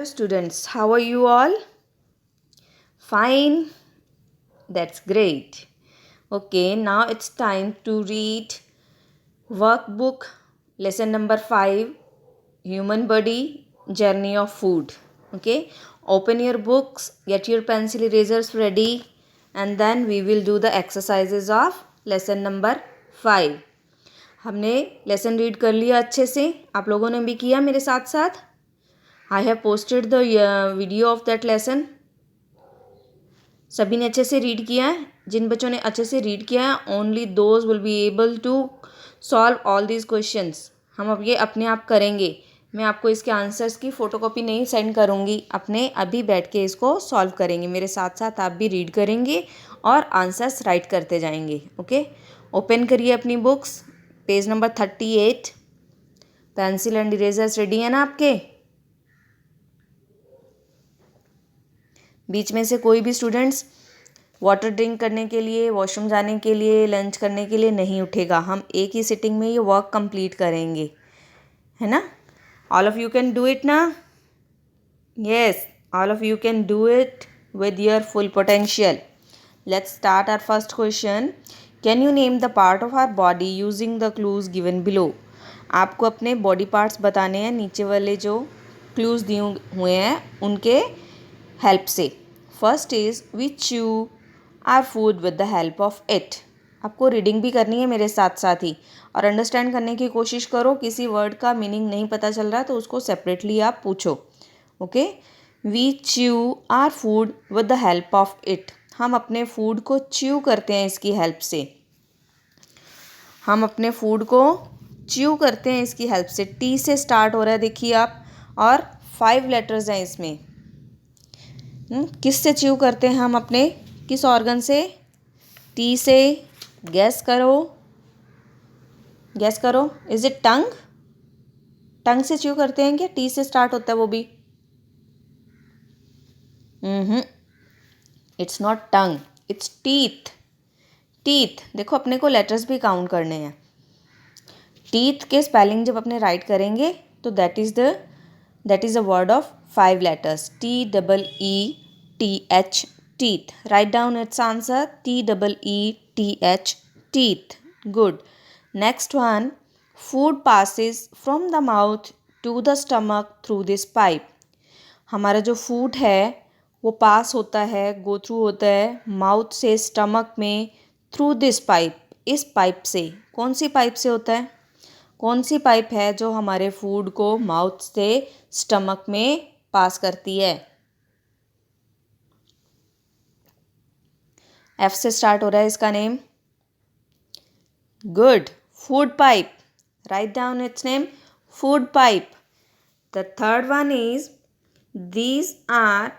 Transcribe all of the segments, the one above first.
Students, how are you all? Fine. That's great. Okay, now it's time to read workbook lesson number 5, Human Body Journey of Food. Okay, open your books, get your pencil erasers ready, and then we will do the exercises of lesson number 5. हमने lesson read कर लिया अच्छे से, आप लोगों ने भी किया मेरे साथ साथ. I have posted the video of that lesson. सभी ने अच्छे से रीड किया है. जिन बच्चों ने अच्छे से रीड किया है only those will be able to solve all these questions. हम अब ये अपने आप करेंगे. मैं आपको इसके आंसर्स की फ़ोटोकॉपी नहीं सेंड करूँगी, अपने अभी बैठ के इसको सॉल्व करेंगे. मेरे साथ साथ आप भी रीड करेंगे और आंसर्स राइट करते जाएंगे. ओके, ओपन करिए अपनी books. Page number 38. Pencil and erasers ready है ना आपके? बीच में से कोई भी स्टूडेंट्स वाटर ड्रिंक करने के लिए, वॉशरूम जाने के लिए, लंच करने के लिए नहीं उठेगा. हम एक ही सिटिंग में ये वर्क कंप्लीट करेंगे, है ना? All of you can do it ना? Yes, all of you can do it with your full potential. Let's start our first question. Can you name the part of our body using the clues given below? आपको अपने body parts बताने हैं नीचे वाले जो clues दिए हुए हैं उनके हेल्प से. First is we chew our food with the help of it. आपको रीडिंग भी करनी है मेरे साथ साथ ही और अंडरस्टैंड करने की कोशिश करो. किसी वर्ड का मीनिंग नहीं पता चल रहा तो उसको सेपरेटली आप पूछो. Okay, we chew our food with the help of it. हम अपने फूड को च्यू करते हैं इसकी हेल्प से. हम अपने फूड को च्यू करते हैं इसकी हेल्प से. टी से स्टार्ट हो रहा है देखिए आप, और 5 लेटर्स हैं इसमें. किस से च्यू करते हैं हम अपने, किस ऑर्गन से? टी से. गैस करो, गैस करो. इज इट टंग? टंग से च्यू करते हैं क्या? टी से स्टार्ट होता है वो भी. It's not tongue, it's teeth. Teeth. देखो अपने को लेटर्स भी काउंट करने हैं. टीथ के स्पेलिंग जब अपने राइट करेंगे तो that is a word of 5 letters. TEETH. Teeth. Write down its answer. TEETH. Teeth. Good. Next one. Food passes from the mouth to the stomach through this pipe. हमारा जो food है वो पास होता है, गो थ्रू होता है mouth से stomach में थ्रू दिस पाइप. इस पाइप से. कौन सी पाइप से होता है? कौन सी पाइप है जो हमारे फूड को माउथ से स्टमक में पास करती है? एफ से स्टार्ट हो रहा है इसका name. Good. Food pipe. Right down it's name. Food pipe. The third one is these are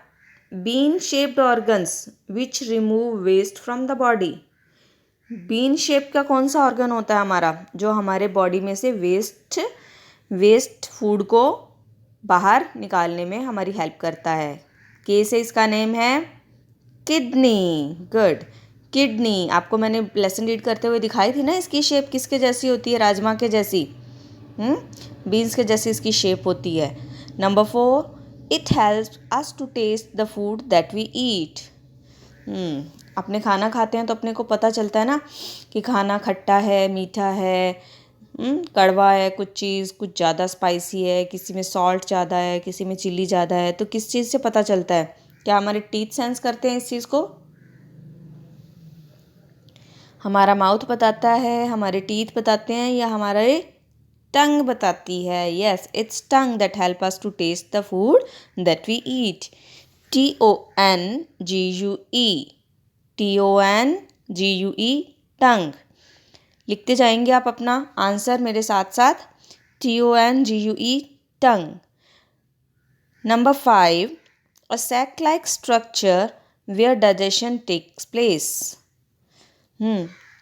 bean shaped organs which remove waste from the body. Bean shape का कौन सा ऑर्गन होता है हमारा जो हमारे बॉडी में से वेस्ट फूड को बाहर निकालने में हमारी हेल्प करता है? के से इसका नेम है किडनी. गुड. किडनी. आपको मैंने लेसन रीड करते हुए दिखाई थी ना इसकी शेप किसके जैसी होती है? राजमा के जैसी. बीन्स के जैसी इसकी शेप होती है. Number 4. It helps us to taste the food that we eat. अपने खाना खाते हैं तो अपने को पता चलता है ना कि खाना खट्टा है, मीठा है, कड़वा है, कुछ चीज़ कुछ ज़्यादा स्पाइसी है, किसी में सॉल्ट ज़्यादा है, किसी में चिली ज़्यादा है. तो किस चीज़ से पता चलता है? क्या हमारे टीथ सेंस करते हैं इस चीज़ को? हमारा माउथ बताता है, हमारे टीथ बताते हैं, या हमारे टंग बताती है? Yes, it's tongue that help us to taste the food that we eat. TONGUE. TONGUE. Tongue. लिखते जाएंगे आप अपना आंसर मेरे साथ साथ. TONGUE. Tongue. Number 5. A sac like structure where digestion takes place.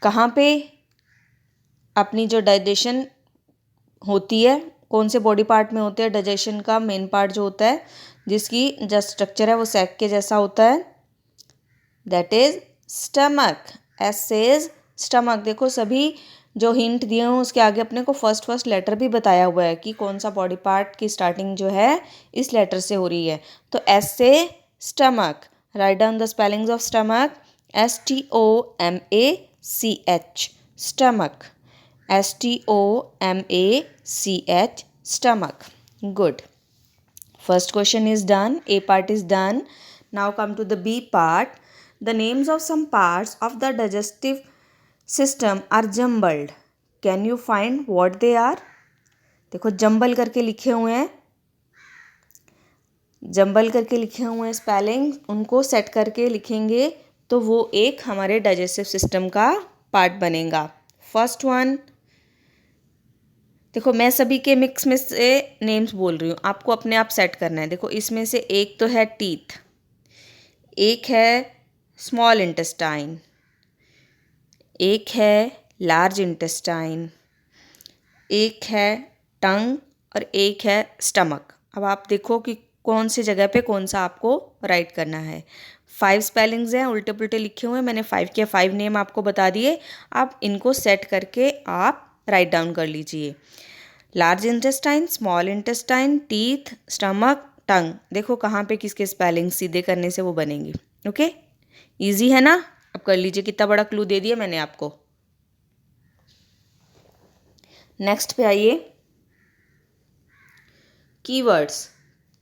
कहाँ पे अपनी जो डाइजेशन होती है, कौन से बॉडी पार्ट में होते हैं? डाइजेशन का मेन पार्ट जो होता है जिसकी जो स्ट्रक्चर है वो सैक के जैसा होता है, दैट इज स्टमक. एस से स्टमक. देखो सभी जो हिंट दिए हूँ उसके आगे अपने को फर्स्ट लेटर भी बताया हुआ है कि कौन सा बॉडी पार्ट की स्टार्टिंग जो है इस लेटर से हो रही है। तो एस से stomach, write down the spellings of stomach, STOMACH, stomach, STOMACH, stomach. Good. First question is done. A part is done. Now come to the B part. The names of some parts of the digestive system are jumbled. Can you find what they are? देखो jumble करके लिखे हुए हैं, jumble करके लिखे हुए हैं spelling, उनको सेट करके लिखेंगे तो वो एक हमारे डाइजेस्टिव सिस्टम का पार्ट बनेगा। फर्स्ट वन, देखो मैं सभी के मिक्स में से नेम्स बोल रही हूँ, आपको अपने आप सेट करना है। देखो इसमें से एक तो है टीथ, एक है स्मॉल इंटेस्टाइन, एक है लार्ज इंटेस्टाइन, एक है टंग और एक है स्टमक। अब आप देखो कि कौन सी जगह पे कौन सा आपको राइट करना है। 5 स्पेलिंग्स हैं, उल्टे पुल्टे लिखे हुए हैं, मैंने 5 के 5 नेम आपको बता दिए। आप इनको सेट करके आप राइट डाउन कर लीजिए। Large intestine, small intestine, teeth, stomach, tongue. देखो कहाँ पे किसके स्पेलिंग सीधे करने से वो बनेंगी। ओके, इजी है ना? अब कर लीजिए, कितना बड़ा क्लू दे दिया मैंने आपको। नेक्स्ट पे आइए, कीवर्ड्स।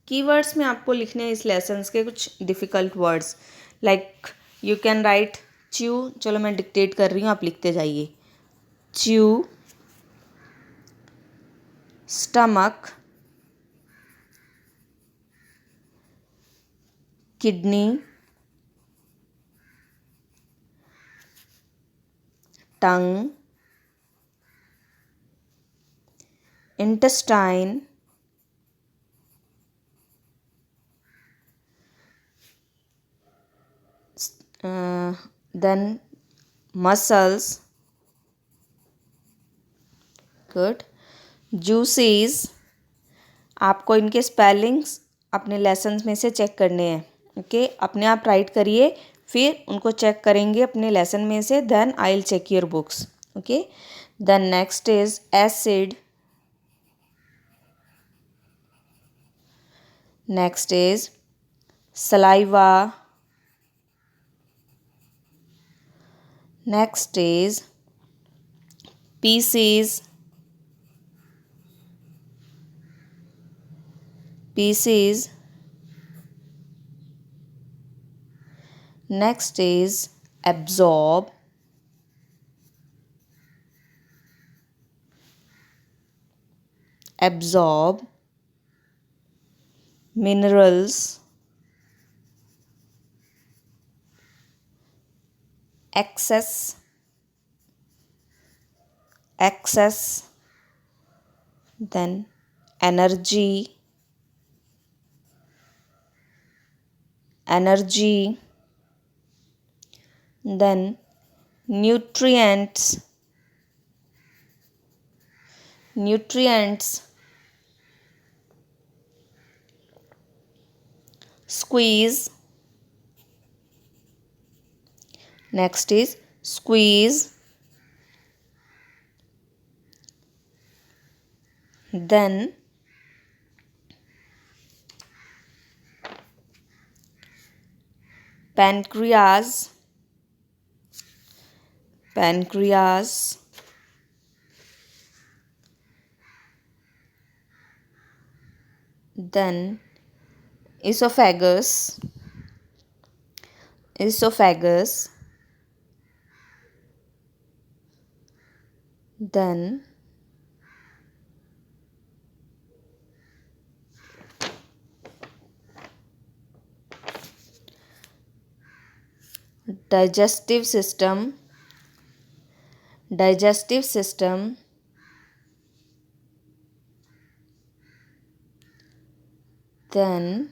कीवर्ड्स में आपको लिखने हैं इस लेसन्स के कुछ difficult words, like you can write chew. चलो मैं डिक्टेट कर रही हूँ, आप लिखते जाइए। च्यू, स्टमक, किडनी, टंग, intestine, then muscles, good, juices। आपको इनके स्पेलिंग्स अपने लेसन्स में से चेक करने हैं। ओके, अपने आप राइट करिए, फिर उनको चेक करेंगे अपने लेसन में से, then I will check your books. Okay, then next is acid, next is saliva, next is pieces, next is absorb, minerals, excess, then energy, then nutrients, squeeze, next is squeeze, then pancreas, then esophagus, then digestive system, then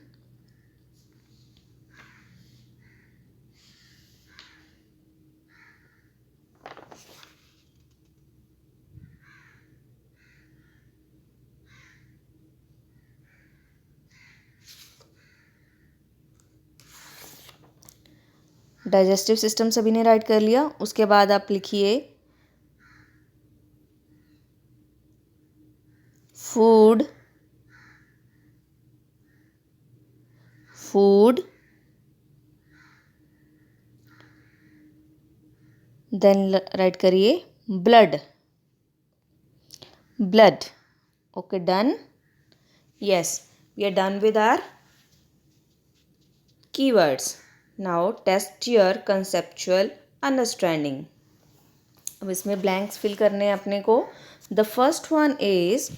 digestive system सभी ने right कर लिया। उसके बाद आप लिखिए food, then write करिए blood. Blood. Okay, done. Yes, we are done with our keywords. Now test your conceptual understanding. अब इसमें ब्लैंक्स फिल करने हैं अपने को. The first one is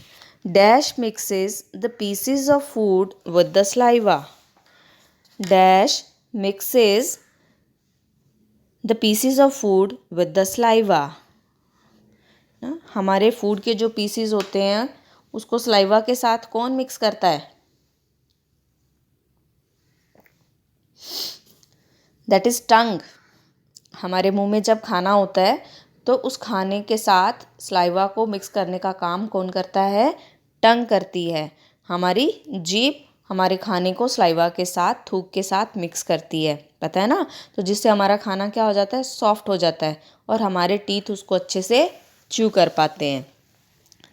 dash mixes the pieces of food with the saliva. Dash mixes the pieces of food with the saliva. हमारे food के जो pieces होते हैं उसको स्लाइवा के साथ कौन मिक्स करता है? That is tongue. हमारे मुंह में जब खाना होता है तो उस खाने के साथ स्लाइवा को मिक्स करने का काम कौन करता है? टंग करती है. हमारी जीभ हमारे खाने को स्लाइवा के साथ, थूक के साथ मिक्स करती है, पता है ना. तो जिससे हमारा खाना क्या हो जाता है? सॉफ्ट हो जाता है और हमारे टीथ उसको अच्छे से च्यू कर पाते हैं.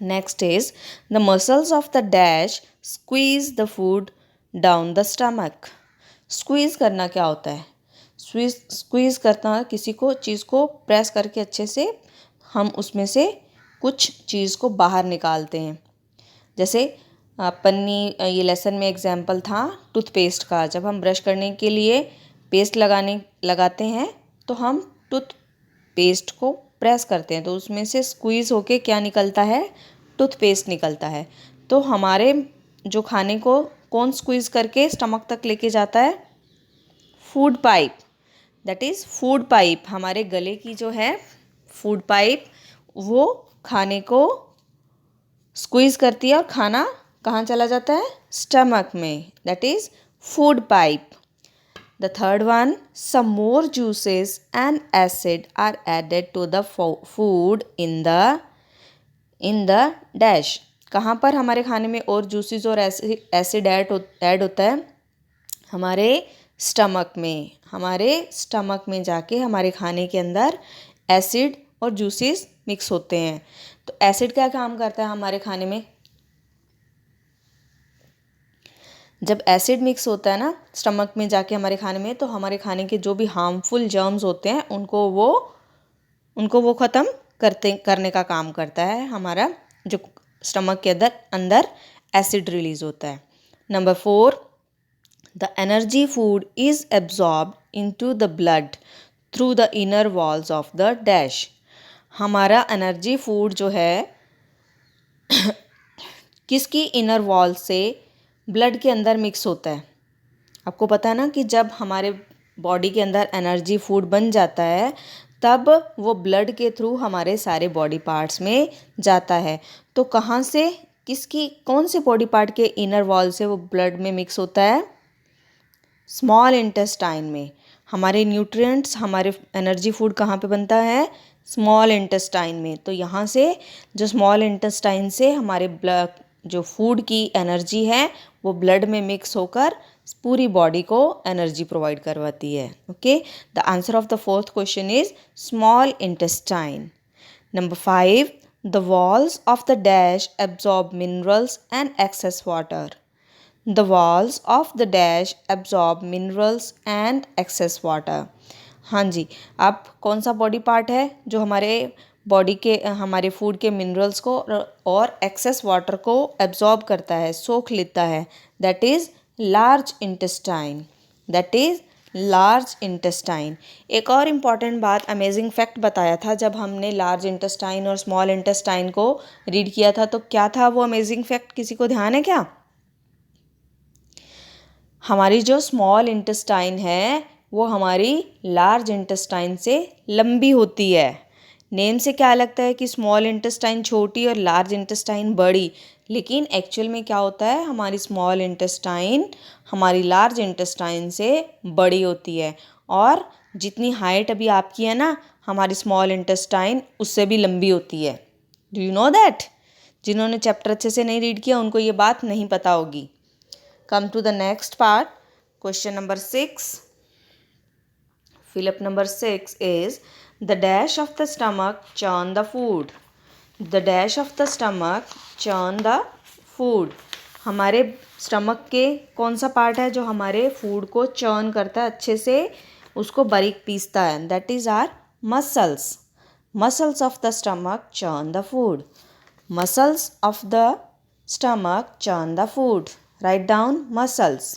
Next is the muscles of the dash squeeze the food down the stomach. Squeeze करना क्या होता है? स्क्वीज करना किसी को चीज़ को प्रेस करके अच्छे से हम उसमें से कुछ चीज़ को बाहर निकालते हैं. जैसे पन्नी, ये लेसन में एग्जाम्पल था टूथपेस्ट का. जब हम ब्रश करने के लिए पेस्ट लगाते हैं तो हम टूथपेस्ट को प्रेस करते हैं तो उसमें से स्क्वीज़ होके क्या निकलता है? टूथपेस्ट निकलता है. तो हमारे जो खाने को कौन स्क्वीज़ करके स्टमक तक लेके जाता है? Food pipe. That is food pipe. हमारे गले की जो है फूड पाइप वो खाने को स्क्वीज़ करती है और खाना कहाँ चला जाता है? स्टमक में. That is food pipe. The third one, some more juices and acid are added to the food in the dash. कहाँ पर हमारे खाने में और जूसेस और एसिड ऐड होता है? हमारे स्टमक में. हमारे स्टमक में जाके हमारे खाने के अंदर एसिड और जूसेस मिक्स होते हैं. तो एसिड क्या काम करता है हमारे खाने में? जब एसिड मिक्स होता है ना स्टमक में जाके हमारे खाने में, तो हमारे खाने के जो भी हार्मफुल जर्म्स होते हैं उनको वो ख़त्म करने का काम करता है हमारा जो स्टमक के अंदर एसिड रिलीज होता है. Number 4, the energy food is absorbed into the blood through the inner walls of the dash. हमारा एनर्जी फूड जो है किसकी इनर वॉल से ब्लड के अंदर मिक्स होता है? आपको पता है ना कि जब हमारे बॉडी के अंदर एनर्जी फूड बन जाता है तब वो ब्लड के थ्रू हमारे सारे बॉडी पार्ट्स में जाता है. तो कहाँ से, कौन से बॉडी पार्ट के इनर वॉल से वो ब्लड में मिक्स होता है? स्मॉल इंटेस्टाइन में. हमारे न्यूट्रिएंट्स, हमारे एनर्जी फूड कहाँ पे बनता है? स्मॉल इंटेस्टाइन में. तो यहाँ से जो स्मॉल इंटेस्टाइन से हमारे जो फूड की एनर्जी है वो ब्लड में मिक्स होकर पूरी बॉडी को एनर्जी प्रोवाइड करवाती है. Okay, the answer of the fourth question is small intestine. Number 5, the walls of the dash absorb minerals and excess water. The walls of the dash absorb minerals and excess water. हाँ जी, अब कौन सा body part है जो हमारे body के हमारे food के मिनरल्स को और एक्सेस वाटर को एब्जॉर्ब करता है, सोख लेता है? That is large intestine. That is large intestine. एक और इम्पॉर्टेंट बात, अमेजिंग फैक्ट बताया था जब हमने लार्ज इंटेस्टाइन और स्मॉल इंटेस्टाइन को रीड किया था. तो क्या था वो अमेजिंग फैक्ट? किसी को ध्यान है क्या? हमारी जो स्मॉल इंटेस्टाइन है वो हमारी लार्ज इंटेस्टाइन से लंबी होती है. नेम से क्या लगता है कि स्मॉल इंटेस्टाइन छोटी और लार्ज इंटेस्टाइन बड़ी, लेकिन एक्चुअल में क्या होता है? हमारी स्मॉल इंटेस्टाइन हमारी लार्ज इंटेस्टाइन से बड़ी होती है. और जितनी हाइट अभी आपकी है ना, हमारी स्मॉल इंटेस्टाइन उससे भी लंबी होती है. Do you know that? जिन्होंने चैप्टर अच्छे से नहीं रीड किया उनको ये बात नहीं पता होगी. Come to the next part. Question number 6. Fill up number 6 is the dash of the stomach churn the food. The dash of the stomach churn the food. हमारे स्टमक के कौन सा पार्ट है जो हमारे फूड को चर्न करता है, अच्छे से उसको बारीक पीसता है? That is our muscles. Muscles of the stomach churn the food. Muscles of the stomach churn the food. Write down muscles.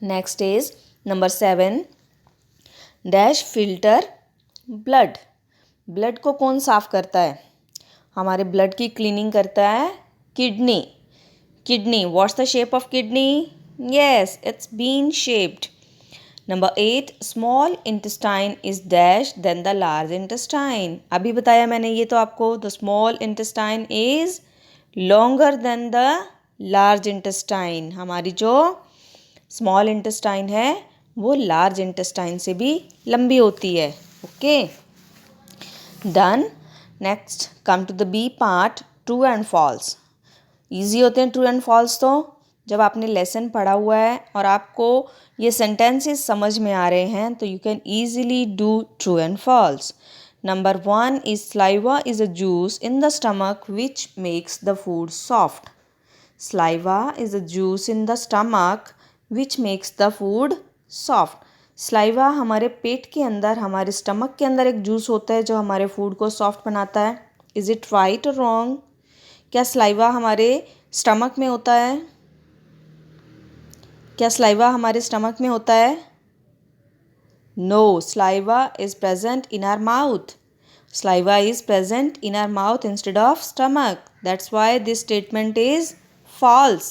Next is number 7. Dash filter blood. Blood को कौन साफ करता है? हमारे ब्लड की क्लीनिंग करता है kidney. Kidney. What's the shape of kidney? Yes, it's bean shaped. Number 8. Small intestine is dash than the large intestine. अभी बताया मैंने ये तो आपको. The small intestine is longer than the large intestine. हमारी जो small intestine है वो large intestine से भी लंबी होती है. Okay. Done. Next come to the B part. True and false. Easy होते हैं ट्रू एंड फॉल्स तो जब आपने लेसन पढ़ा हुआ है और आपको ये सेंटेंसेस समझ में आ रहे हैं तो you can easily do true and false. Number 1 is saliva is a juice in the stomach which makes the food soft. Saliva is a juice in the stomach which makes the food soft. saliva हमारे पेट के अंदर, हमारे stomach के अंदर एक juice होता है जो हमारे फूड को सॉफ्ट बनाता है. इज इट राइट और रॉन्ग? क्या saliva हमारे स्टमक में होता है? क्या saliva हमारे स्टमक में होता है? No. saliva is present in our mouth. Saliva is present in our mouth instead of stomach. That's why this statement is false.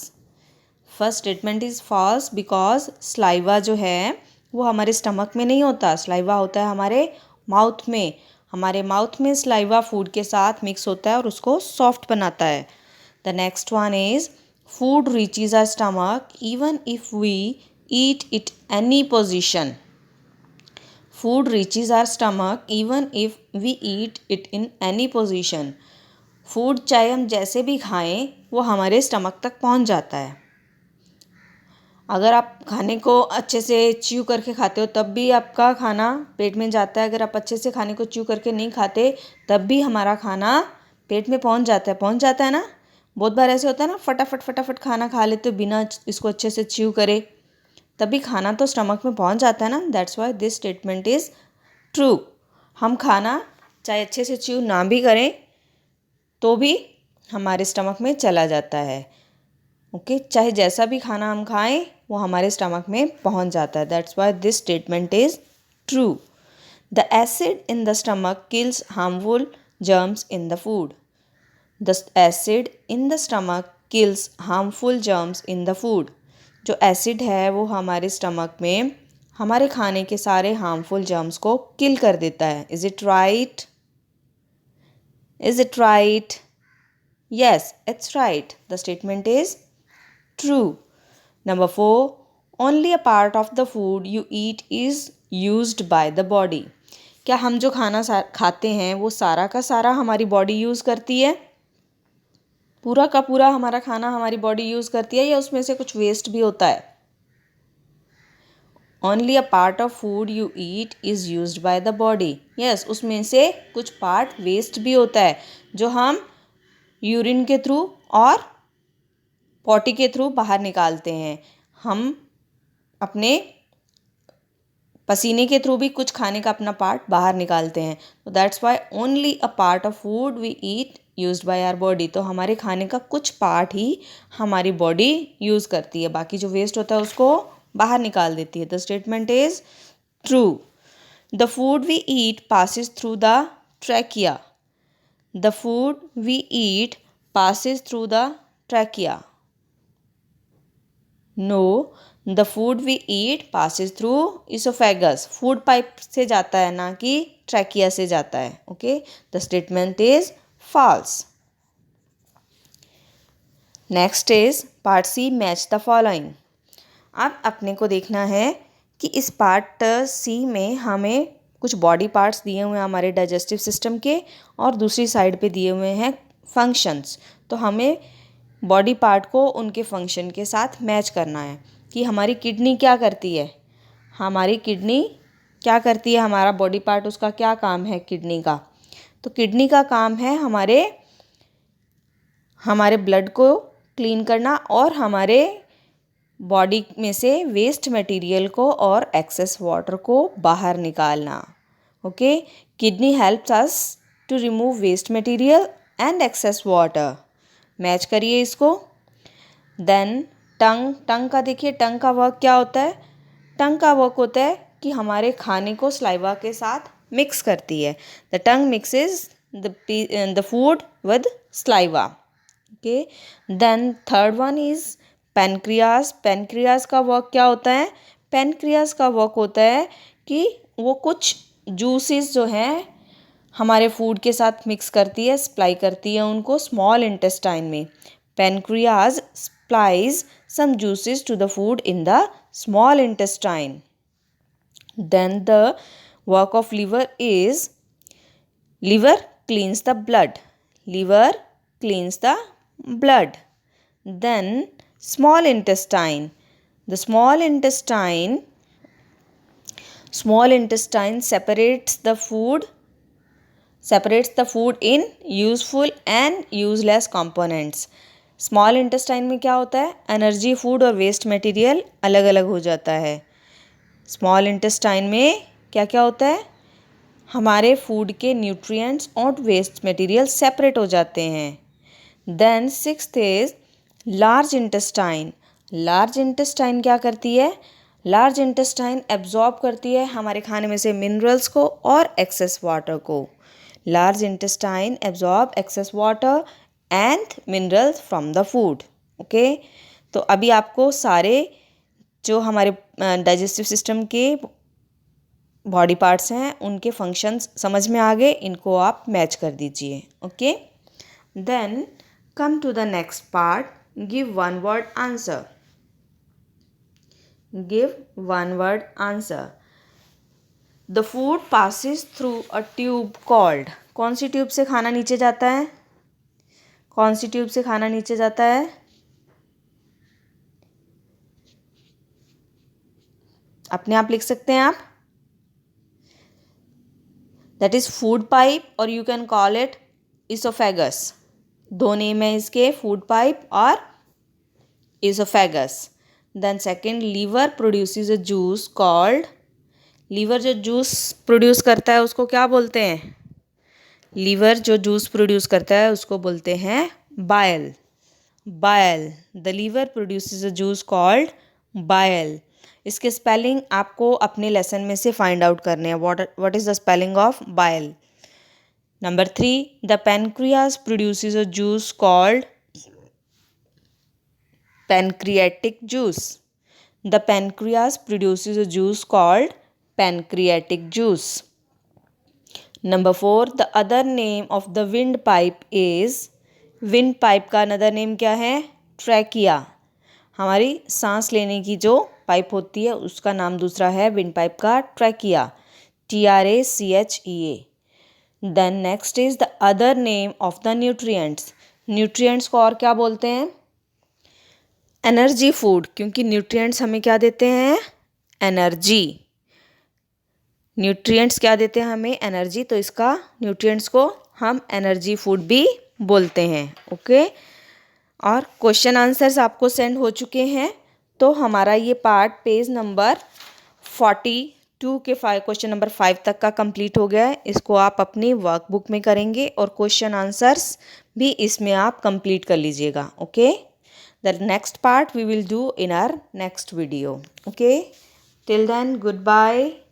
First statement is false because saliva जो है वो हमारे स्टमक में नहीं होता. saliva होता है हमारे माउथ में. हमारे माउथ में saliva फूड के साथ मिक्स होता है और उसको सॉफ्ट बनाता है. The next one is food reaches our stomach even if we eat it any position. Food reaches our stomach even if we eat it in any position. Food चाहे हम जैसे भी खाएं वो हमारे स्टमक तक पहुंच जाता है. अगर आप खाने को अच्छे से च्यू करके खाते हो तब भी आपका खाना पेट में जाता है. अगर आप अच्छे से खाने को च्यू करके नहीं खाते तब भी हमारा खाना पेट में पहुंच जाता है ना. बहुत बार ऐसे होता है ना, फटाफट खाना खा लेते हो बिना इसको अच्छे से च्यू करे, तभी खाना तो स्टमक में पहुंच जाता है ना. That's why this statement is true. हम खाना चाहे अच्छे से च्यू ना भी करें तो भी हमारे स्टमक में चला जाता है. ओके. चाहे जैसा भी खाना हम खाएं वो हमारे स्टमक में पहुंच जाता है. That's why this statement is true. The acid in the stomach kills harmful germs in the food. The acid in the stomach kills harmful germs in the food. जो एसिड है वो हमारे स्टमक में हमारे खाने के सारे हार्मफुल जर्म्स को किल कर देता है. Is it right? Is it right? Yes, it's right. The statement is true. Number 4. Only a part of the food you eat is used by the body. क्या हम जो खाना खाते हैं वो सारा का सारा हमारी बॉडी यूज़ करती है? पूरा का पूरा हमारा खाना हमारी बॉडी यूज़ करती है या उसमें से कुछ वेस्ट भी होता है? Only a part of food you eat is used by the body. Yes, उसमें से कुछ पार्ट वेस्ट भी होता है जो हम यूरिन के थ्रू और पॉटी के थ्रू बाहर निकालते हैं. हम अपने पसीने के थ्रू भी कुछ खाने का अपना पार्ट बाहर निकालते हैं. तो that's why only a part of food we eat used by our body. तो हमारे खाने का कुछ पार्ट ही हमारी बॉडी यूज़ करती है, बाकी जो वेस्ट होता है उसको बाहर निकाल देती है. The statement is true. The food we eat passes through the trachea. The food we eat passes through the trachea. No. The food we eat passes through esophagus. Food pipe से जाता है ना कि ट्रैकिया से जाता है. Okay. The statement is false. Next is part C. Match the following. अब अपने को देखना है कि इस पार्ट सी में हमें कुछ बॉडी पार्ट्स दिए हुए हैं हमारे डाइजेस्टिव सिस्टम के और दूसरी साइड पे दिए हुए हैं फंक्शंस. तो हमें बॉडी पार्ट को उनके फंक्शन के साथ मैच करना है कि हमारी किडनी क्या करती है. हमारी किडनी क्या करती है, हमारा बॉडी पार्ट उसका क्या काम है किडनी का. तो किडनी का काम है हमारे ब्लड को क्लीन करना और हमारे बॉडी में से वेस्ट मटेरियल को और एक्सेस वाटर को बाहर निकालना। Okay, kidney helps us to remove waste material and excess water. Match करिए इसको। देन टंग का देखिए, टंग का वर्क क्या होता है? टंग का वर्क होता है कि हमारे खाने को सलाइवा के साथ मिक्स करती है। The tongue mixes the food with saliva. Okay, then third one is pancreas. Pancreas का वर्क क्या होता है? पेनक्रियास का वर्क होता है कि वो कुछ जूसेस जो हैं हमारे फूड के साथ मिक्स करती है, सप्लाई करती है उनको स्मॉल इंटेस्टाइन में। Pancreas supplies some juices to the food in the small intestine. Then the work of liver is, liver cleans the blood. Liver cleans the blood. Then small intestine. The small intestine separates the food in useful and useless components. Small intestine में क्या होता है? Energy, food और waste material अलग अलग हो जाता है। स्मॉल इंटेस्टाइन में क्या क्या होता है? हमारे फूड के न्यूट्रिएंट्स और वेस्ट मटेरियल सेपरेट हो जाते हैं। Then sixth is large intestine. Large intestine क्या करती है? लार्ज इंटेस्टाइन एब्जॉर्ब करती है हमारे खाने में से मिनरल्स को और एक्सेस वाटर को। Large intestine absorb excess water and minerals from the food. Okay, तो अभी आपको सारे जो हमारे डाइजेस्टिव सिस्टम के बॉडी पार्ट्स हैं उनके फंक्शंस समझ में आ गए। इनको आप मैच कर दीजिए। Okay, then come to the next part, give one word answer. Give one word answer. The food passes through a tube called. कौन सी ट्यूब से खाना नीचे जाता है? कौन सी ट्यूब से खाना नीचे जाता है? अपने आप लिख सकते हैं आप। दैट इज फूड पाइप और you can call it esophagus. दो नेम है इसके, फूड पाइप और esophagus. Then second, liver produces a juice called. Liver जो जूस प्रोड्यूस करता है उसको क्या बोलते हैं? लीवर जो जूस प्रोड्यूस करता है उसको बोलते हैं bile. Bile, the liver produces a juice called bile. इसके स्पेलिंग आपको अपने लेसन में से फाइंड आउट करने हैं। What is the spelling of bile? Number 3, the pancreas produces a juice called pancreatic juice. The pancreas produces a juice called pancreatic juice. Number 4, the other name of the windpipe is, windpipe का another name क्या है? Trachea. हमारी सांस लेने की जो pipe होती है उसका नाम दूसरा है विंडपाइप का trachea. TRACHEA। Then next is the other name of the nutrients. Nutrients को और क्या बोलते हैं? एनर्जी फूड, क्योंकि न्यूट्रिएंट्स हमें क्या देते हैं? एनर्जी। न्यूट्रिएंट्स क्या देते हैं हमें? एनर्जी। तो इसका न्यूट्रिएंट्स को हम एनर्जी फूड भी बोलते हैं। ओके, और क्वेश्चन आंसर्स आपको सेंड हो चुके हैं। तो हमारा ये पार्ट पेज नंबर 42 के क्वेश्चन नंबर 5 तक का कंप्लीट हो गया है। इसको आप अपनी वर्कबुक में करेंगे और क्वेश्चन आंसर्स भी इसमें आप कंप्लीट कर लीजिएगा। Okay, the next part we will do in our next video. Okay, till then, goodbye.